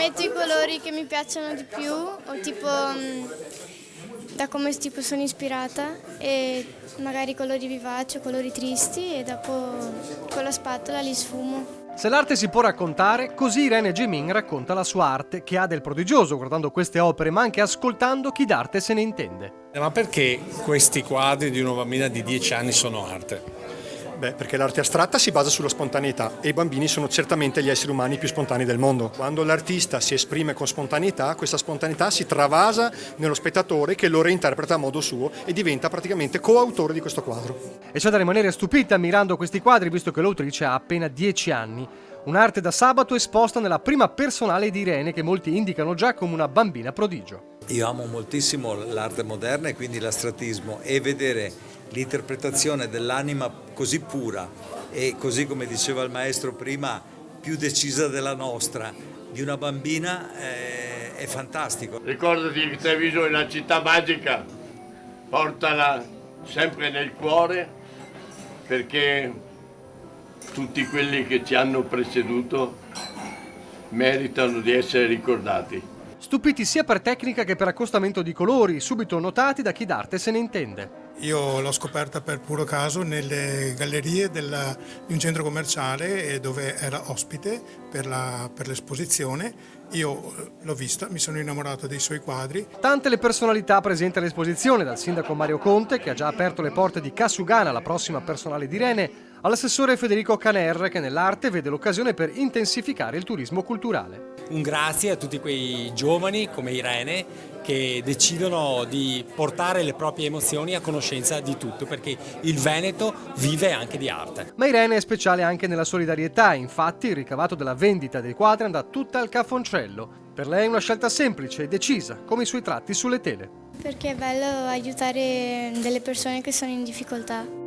Metto i colori che mi piacciono di più, o tipo da come tipo sono ispirata, e magari colori vivaci o colori tristi, e dopo con la spatola li sfumo. Se l'arte si può raccontare, così Irene Gemin racconta la sua arte, che ha del prodigioso guardando queste opere, ma anche ascoltando chi d'arte se ne intende. Ma perché questi quadri di una bambina di 10 anni sono arte? Beh, perché l'arte astratta si basa sulla spontaneità e i bambini sono certamente gli esseri umani più spontanei del mondo. Quando l'artista si esprime con spontaneità, questa spontaneità si travasa nello spettatore che lo reinterpreta a modo suo e diventa praticamente coautore di questo quadro. E c'è da rimanere stupiti ammirando questi quadri, visto che l'autrice ha appena 10 anni. Un'arte da sabato esposta nella prima personale di Irene, che molti indicano già come una bambina prodigio. Io amo moltissimo l'arte moderna e quindi l'astrattismo, e vedere l'interpretazione dell'anima così pura e così, come diceva il maestro prima, più decisa della nostra, di una bambina è fantastico. Ricordati che ti hai visto in una città magica, portala sempre nel cuore, perché tutti quelli che ci hanno preceduto meritano di essere ricordati. Stupiti sia per tecnica che per accostamento di colori, subito notati da chi d'arte se ne intende. Io l'ho scoperta per puro caso nelle gallerie di un centro commerciale dove era ospite per l'esposizione. Io l'ho vista, mi sono innamorato dei suoi quadri. Tante le personalità presenti all'esposizione, dal sindaco Mario Conte, che ha già aperto le porte di Kasugana, la prossima personale di Irene, all'assessore Federico Caner, che nell'arte vede l'occasione per intensificare il turismo culturale. Un grazie a tutti quei giovani come Irene che decidono di portare le proprie emozioni a conoscenza di tutto, perché il Veneto vive anche di arte. Ma Irene è speciale anche nella solidarietà, infatti il ricavato della vendita dei quadri andrà tutta al Cafoncello. Per lei è una scelta semplice e decisa, come i suoi tratti sulle tele. Perché è bello aiutare delle persone che sono in difficoltà.